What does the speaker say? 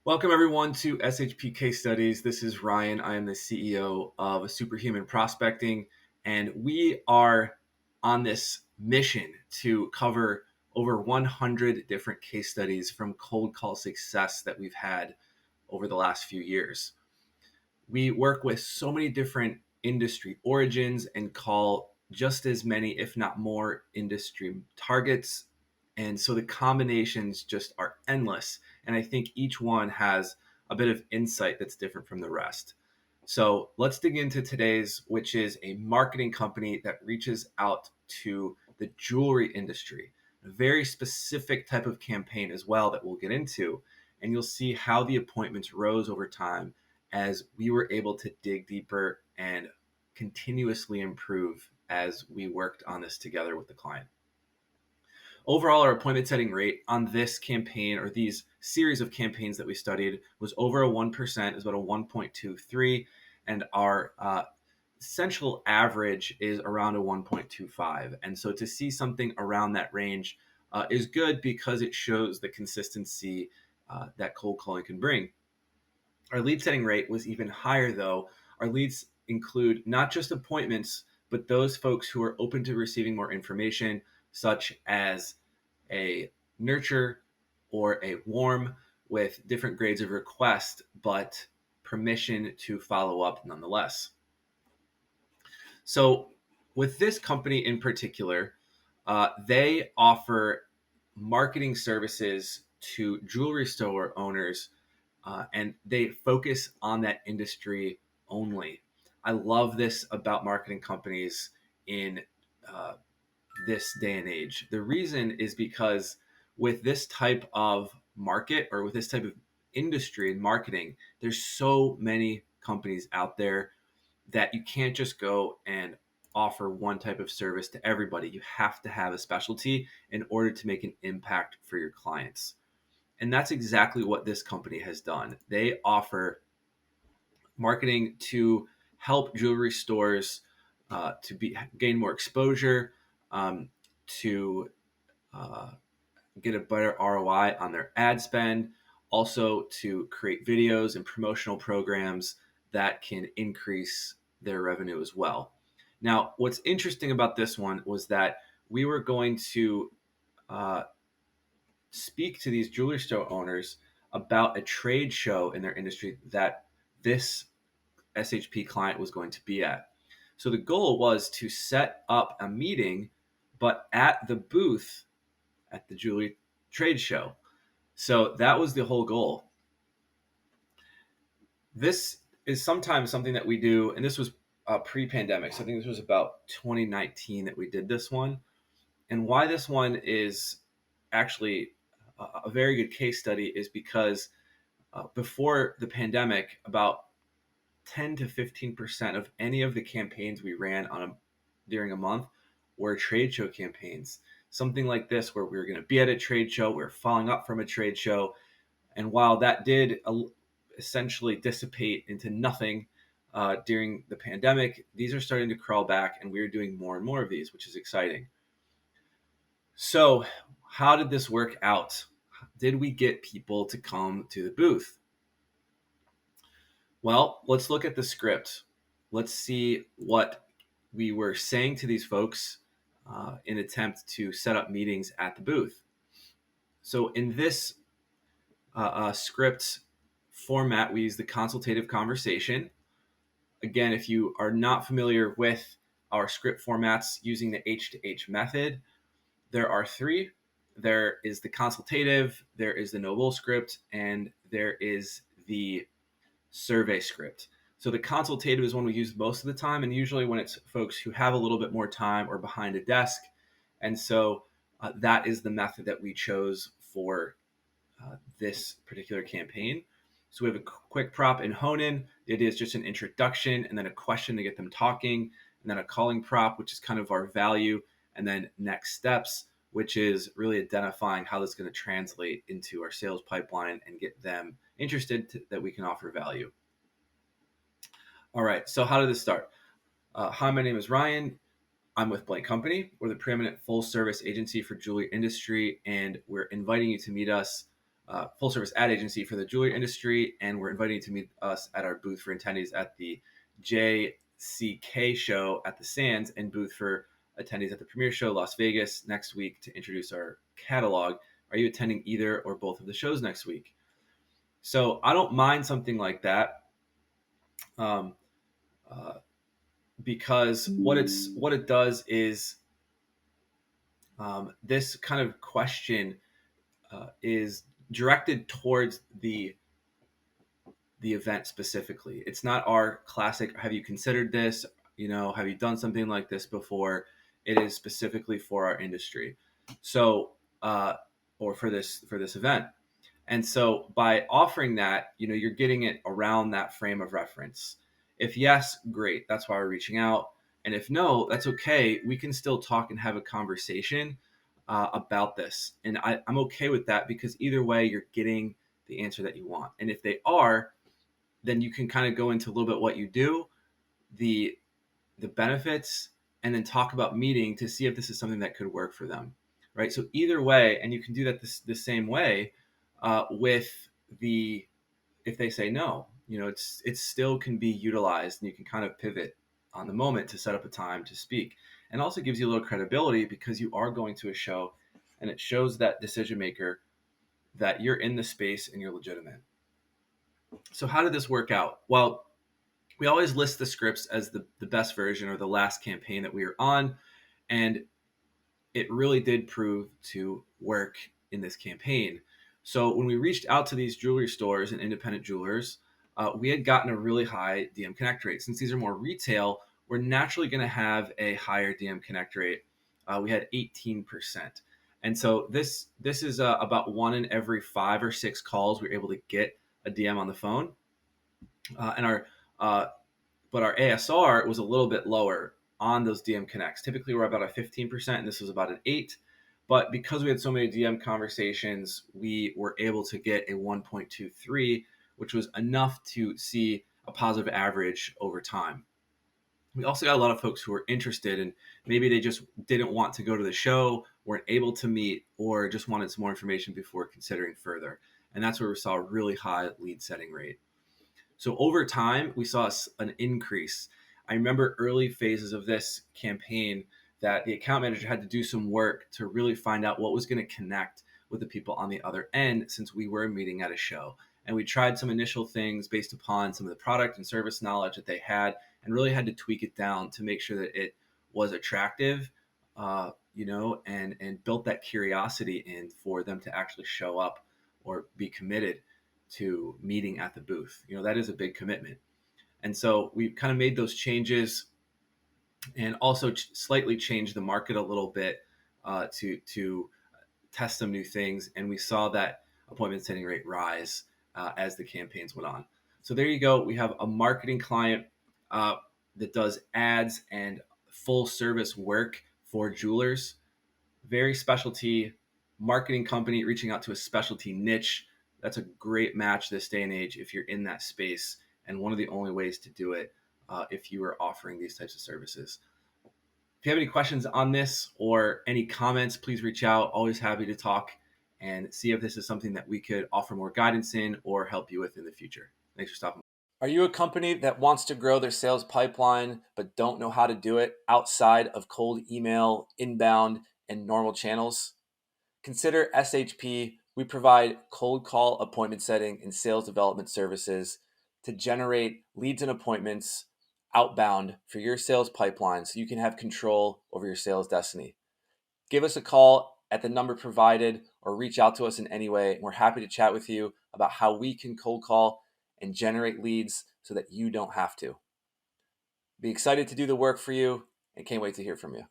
Welcome everyone to SHP Case Studies. This is Ryan. I am the CEO of Superhuman Prospecting, and we are on this mission to cover over 100 different case studies from cold call success that we've had over the last few years. We work with so many different industry origins and call just as many, if not more, industry targets. And so the combinations just are endless. And I think each one has a bit of insight that's different from the rest. So let's dig into today's, which is a marketing company that reaches out to the jewelry industry, a very specific type of campaign as well that we'll get into. And you'll see how the appointments rose over time as we were able to dig deeper and continuously improve as we worked on this together with the client. Overall, our appointment setting rate on this campaign or these series of campaigns that we studied was over a 1%, is about a 1.23, and our essential average is around a 1.25. And so to see something around that range is good because it shows the consistency that cold calling can bring. Our lead setting rate was even higher, though. Our leads include not just appointments, but those folks who are open to receiving more information, such as a nurture or a warm with different grades of request, but permission to follow up nonetheless. So, with this company in particular, they offer marketing services to jewelry store owners, and they focus on that industry only. I love this about marketing companies in this day and age. The reason is because with this type of market or with this type of industry in marketing, there's so many companies out there that you can't just go and offer one type of service to everybody. You have to have a specialty in order to make an impact for your clients. And that's exactly what this company has done. They offer marketing to help jewelry stores gain more exposure, to get a better ROI on their ad spend, also to create videos and promotional programs that can increase their revenue as well. Now, what's interesting about this one was that we were going to speak to these jewelry store owners about a trade show in their industry that this SHP client was going to be at. So the goal was to set up a meeting, but at the booth at the jewelry trade show. So that was the whole goal. This is sometimes something that we do, and this was pre-pandemic. So I think this was about 2019 that we did this one. And why this one is actually a very good case study is because before the pandemic, about 10 to 15% of any of the campaigns we ran during a month were trade show campaigns. Something like this, where we were going to be at a trade show, we were following up from a trade show. And while that did essentially dissipate into nothing during the pandemic, these are starting to crawl back, and we're doing more and more of these, which is exciting. So, how did this work out? Did we get people to come to the booth? Well, let's look at the script. Let's see what we were saying to these folks in attempt to set up meetings at the booth. So in this script format, we use the consultative conversation. Again, if you are not familiar with our script formats using the H to H method, there are three. There is the consultative, there is the no bull script, and there is the survey script. So the consultative is one we use most of the time, and usually when it's folks who have a little bit more time or behind a desk. And so that is the method that we chose for this particular campaign. So we have a quick prop in Honan. The idea is just an introduction and then a question to get them talking, and then a calling prop, which is kind of our value, and then next steps, which is really identifying how this is going to translate into our sales pipeline and get them interested that we can offer value. All right, so how did this start? Hi, my name is Ryan. I'm with Blank Company. We're the preeminent full service agency for jewelry industry, and we're inviting you to meet us full service ad agency for the jewelry industry, and we're inviting you to meet us at our booth for attendees at the JCK show at the Sands, and booth for attendees at the Premier Show Las Vegas next week to introduce our catalog. Are you attending either or both of the shows next week? So I don't mind something like that, um, because what it does is, this kind of question is directed towards the event specifically. It's not our classic, have you considered this? Have you done something like this before? It is specifically for our industry. So, or for this event. And so by offering that, you're getting it around that frame of reference. If yes, great. That's why we're reaching out. And if no, that's okay. We can still talk and have a conversation about this. And I'm okay with that, because either way, you're getting the answer that you want. And if they are, then you can kind of go into a little bit what you do, the benefits, and then talk about meeting to see if this is something that could work for them, right? So either way, and you can do that the same way with the, if they say no, it still can be utilized, and you can kind of pivot on the moment to set up a time to speak, and also gives you a little credibility because you are going to a show, and it shows that decision maker that you're in the space and you're legitimate. So how did this work out? Well, we always list the scripts as the best version or the last campaign that we were on. And it really did prove to work in this campaign. So when we reached out to these jewelry stores and independent jewelers, we had gotten a really high DM connect rate. Since these are more retail, we're naturally going to have a higher DM connect rate. We had 18%. And so this is about 1 in every 5 or 6 calls we were able to get a DM on the phone. And our but our ASR was a little bit lower on those DM connects. Typically, we're about a 15%, and this was about an 8. But because we had so many DM conversations, we were able to get a 1.23, which was enough to see a positive average over time. We also got a lot of folks who were interested, and maybe they just didn't want to go to the show, weren't able to meet, or just wanted some more information before considering further. And that's where we saw a really high lead setting rate. So over time, we saw an increase. I remember early phases of this campaign that the account manager had to do some work to really find out what was going to connect with the people on the other end, since we were meeting at a show. And we tried some initial things based upon some of the product and service knowledge that they had, and really had to tweak it down to make sure that it was attractive, and built that curiosity in for them to actually show up or be committed to meeting at the booth. That is a big commitment. And so we kind of made those changes, and also slightly changed the market a little bit to test some new things. And we saw that appointment setting rate rise as the campaigns went on. So there you go. We have a marketing client that does ads and full service work for jewelers. Very specialty marketing company reaching out to a specialty niche. That's a great match this day and age if you're in that space, and one of the only ways to do it if you are offering these types of services. If you have any questions on this or any comments, please reach out. Always happy to talk and see if this is something that we could offer more guidance in or help you with in the future. Thanks for stopping. Are you a company that wants to grow their sales pipeline but don't know how to do it outside of cold email, inbound, and normal channels? Consider SHP. We provide cold call appointment setting and sales development services to generate leads and appointments outbound for your sales pipeline so you can have control over your sales destiny. Give us a call at the number provided or reach out to us in any way. We're happy to chat with you about how we can cold call and generate leads so that you don't have to. Be excited to do the work for you and can't wait to hear from you.